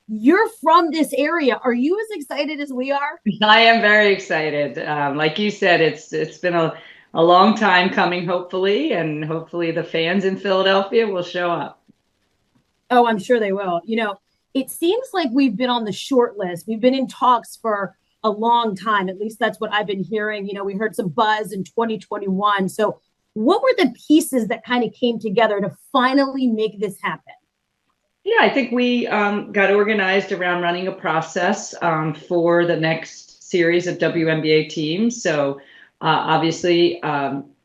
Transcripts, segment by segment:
you're from this area. Are you as excited as we are? I am very excited. Like you said, it's been a long time coming, hopefully, and hopefully the fans in Philadelphia will show up. Oh, I'm sure they will. It seems like we've been on the short list. We've been in talks for a long time. At least that's what I've been hearing. We heard some buzz in 2021. So, what were the pieces that kind of came together to finally make this happen? Yeah, I think we got organized around running a process for the next series of WNBA teams. So obviously,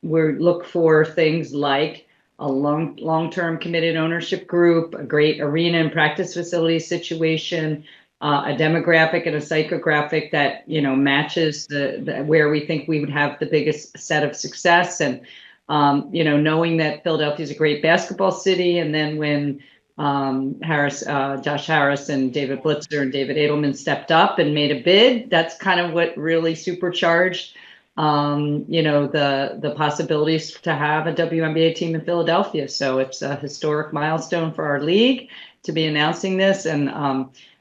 we look for things like a long-term committed ownership group, a great arena and practice facility situation, a demographic and a psychographic that matches the where we think we would have the biggest set of success, and knowing that Philadelphia is a great basketball city, and then when Josh Harris and David Blitzer and David Edelman stepped up and made a bid, that's kind of what really supercharged, the possibilities to have a WNBA team in Philadelphia. So it's a historic milestone for our league to be announcing this. And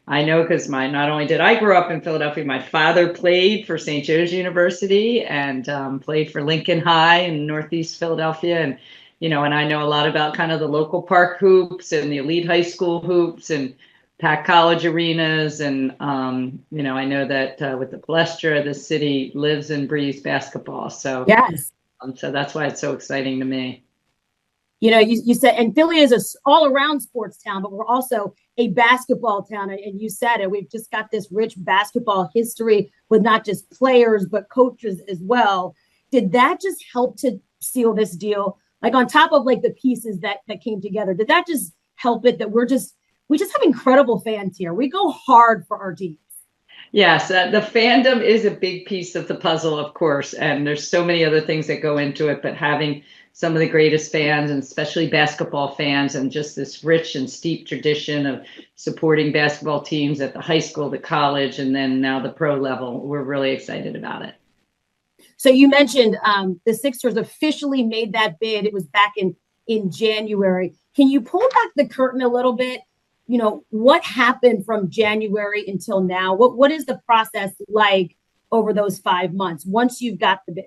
I know because not only did I grow up in Philadelphia, my father played for St. Joe's University and played for Lincoln High in Northeast Philadelphia. And I know a lot about kind of the local park hoops and the elite high school hoops and packed college arenas. And, I know that with the Palestra, the city lives and breathes basketball. So, yes. So that's why it's so exciting to me. You said, and Philly is an all-around sports town, but we're also a basketball town. And you said it, we've just got this rich basketball history with not just players, but coaches as well. Did that just help to seal this deal? Like on top of like the pieces that came together, did that just help it that we just have incredible fans here? We go hard for our teams. Yes, the fandom is a big piece of the puzzle, of course, and there's so many other things that go into it, but having some of the greatest fans, and especially basketball fans, and just this rich and steep tradition of supporting basketball teams at the high school, the college, and then now the pro level, we're really excited about it. So you mentioned the Sixers officially made that bid. It was back in January. Can you pull back the curtain a little bit? What happened from January until now? What is the process like over those 5 months once you've got the bid?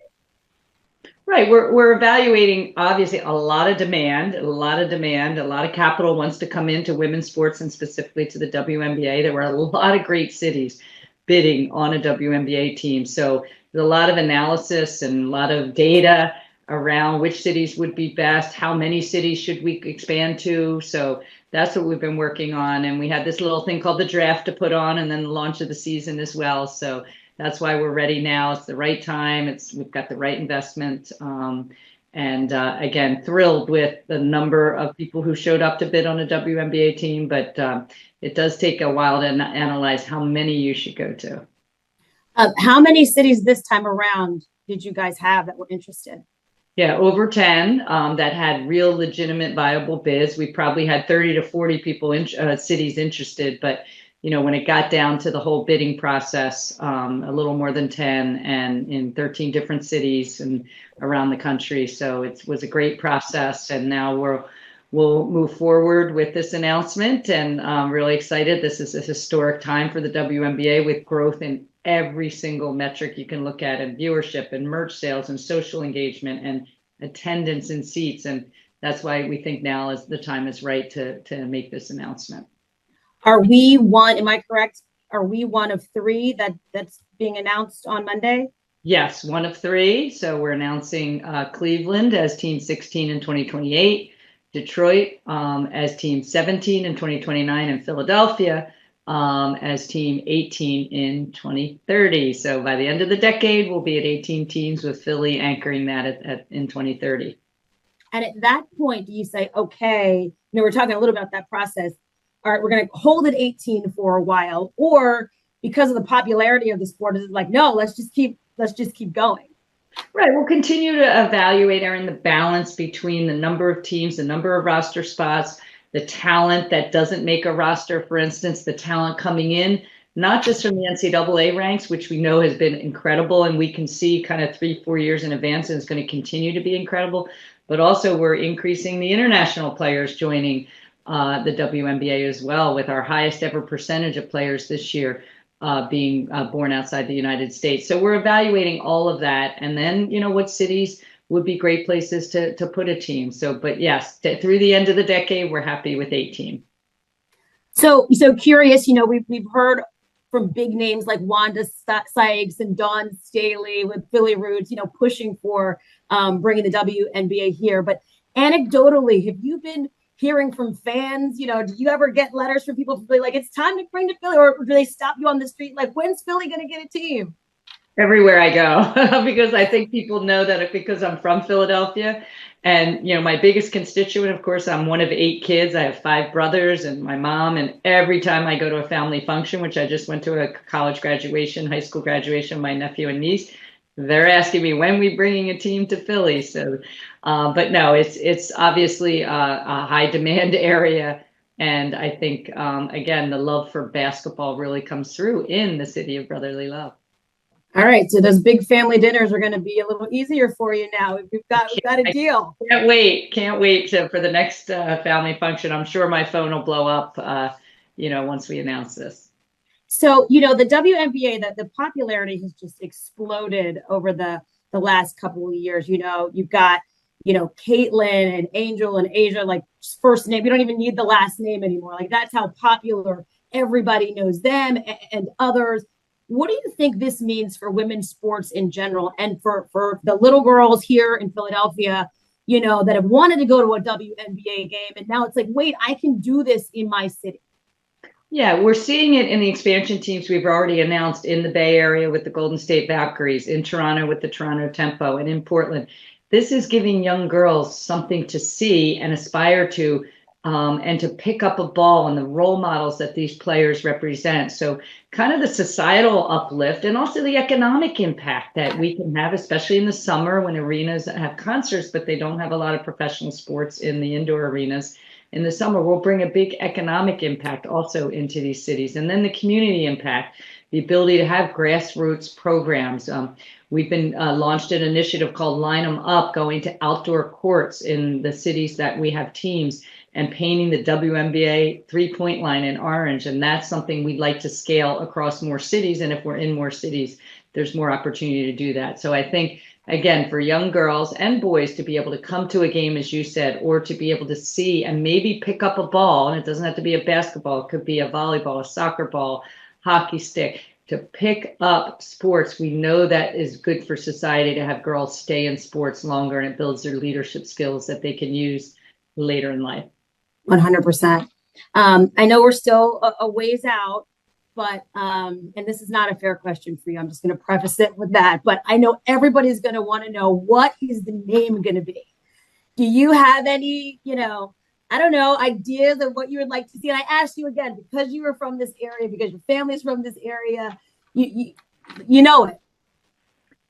Right. We're evaluating, obviously, a lot of demand. A lot of capital wants to come into women's sports and specifically to the WNBA. There were a lot of great cities bidding on a WNBA team. So there's a lot of analysis and a lot of data around which cities would be best, how many cities should we expand to. So that's what we've been working on. And we had this little thing called the draft to put on, and then the launch of the season as well. So that's why we're ready now. It's the right time. We've got the right investment. And again, thrilled with the number of people who showed up to bid on a WNBA team. But it does take a while to analyze how many you should go to. How many cities this time around did you guys have that were interested? Yeah, over 10 that had real legitimate viable bids. We probably had 30 to 40 people cities interested, but when it got down to the whole bidding process, a little more than 10 and in 13 different cities and around the country. So it was a great process. And now we'll move forward with this announcement, and I'm really excited. This is a historic time for the WNBA with growth in every single metric you can look at, and viewership and merch sales and social engagement and attendance and seats. And that's why we think now is the time is right to make this announcement. Are we one? Am I correct? Are we one of 3 that's being announced on Monday? Yes, one of 3. So we're announcing Cleveland as team 16 in 2028, Detroit as team 17 in 2029, and Philadelphia as team 18 in 2030. So by the end of the decade, we'll be at 18 teams, with Philly anchoring that in 2030. And at that point, do you say, okay, we're talking a little about that process. All right, we're going to hold at 18 for a while, or because of the popularity of the sport, is it like, no, let's just keep going? Right. We'll continue to evaluate, Erin, the balance between the number of teams, the number of roster spots, the talent that doesn't make a roster, for instance, the talent coming in, not just from the NCAA ranks, which we know has been incredible, and we can see kind of 3-4 years in advance, and it's going to continue to be incredible, but also we're increasing the international players joining the WNBA as well, with our highest ever percentage of players this year being born outside the United States. So we're evaluating all of that. And then, what cities would be great places to put a team. So, but yes, through the end of the decade, we're happy with 18. So curious, we've heard from big names like Wanda Sykes and Dawn Staley with Philly roots, pushing for bringing the WNBA here. But anecdotally, have you been hearing from fans? Do you ever get letters from people like, it's time to bring to Philly, or do they stop you on the street like, when's Philly going to get a team? Everywhere I go, because I think people know that because I'm from Philadelphia. And, my biggest constituent, of course, I'm one of 8 kids. I have 5 brothers and my mom. And every time I go to a family function, which I just went to a college graduation, high school graduation, my nephew and niece, they're asking me when we bringing a team to Philly. So, but no, it's obviously a high demand area. And I think, again, the love for basketball really comes through in the city of brotherly love. All right, so those big family dinners are going to be a little easier for you now. We've got a deal. Can't wait for the next family function. I'm sure my phone will blow up, once we announce this. So, the WNBA, the popularity has just exploded over the last couple of years. You've got, Caitlin and Angel and Asia, like first name. You don't even need the last name anymore. Like, that's how popular everybody knows them and others. What do you think this means for women's sports in general, and for the little girls here in Philadelphia, that have wanted to go to a WNBA game, and now it's like, wait, I can do this in my city? Yeah, we're seeing it in the expansion teams we've already announced in the Bay Area with the Golden State Valkyries, in Toronto with the Toronto Tempo, and in Portland. This is giving young girls something to see and aspire to, and to pick up a ball, and the role models that these players represent. So kind of the societal uplift, and also the economic impact that we can have, especially in the summer when arenas have concerts, but they don't have a lot of professional sports in the indoor arenas. In the summer, we'll bring a big economic impact also into these cities. And then the community impact, the ability to have grassroots programs. We've been launched an initiative called Line 'em Up, going to outdoor courts in the cities that we have teams, and painting the WNBA 3-point line in orange. And that's something we'd like to scale across more cities. And if we're in more cities, there's more opportunity to do that. So I think, again, for young girls and boys to be able to come to a game, as you said, or to be able to see and maybe pick up a ball, and it doesn't have to be a basketball, it could be a volleyball, a soccer ball, hockey stick, to pick up sports. We know that is good for society to have girls stay in sports longer, and it builds their leadership skills that they can use later in life. 100%. I know we're still a ways out, but, and this is not a fair question for you, I'm just going to preface it with that, but I know everybody's going to want to know, what is the name going to be? Do you have any, I don't know, ideas of what you would like to see? And I asked you again, because you were from this area, because your family's from this area, you know it.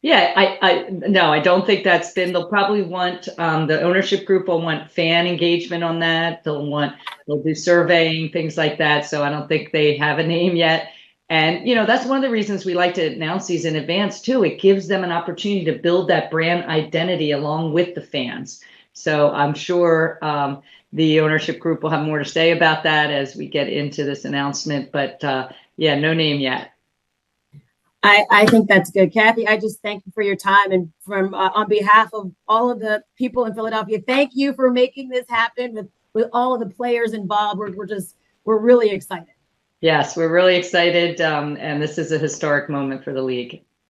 Yeah, no, I don't think that's been. They'll probably want, the ownership group will want fan engagement on that. They'll do surveying, things like that. So I don't think they have a name yet. And, that's one of the reasons we like to announce these in advance too. It gives them an opportunity to build that brand identity along with the fans. So I'm sure the ownership group will have more to say about that as we get into this announcement. But yeah, no name yet. I think that's good. Cathy, I just thank you for your time, and from on behalf of all of the people in Philadelphia, thank you for making this happen with all of the players involved. We're really excited. Yes, we're really excited. And this is a historic moment for the league.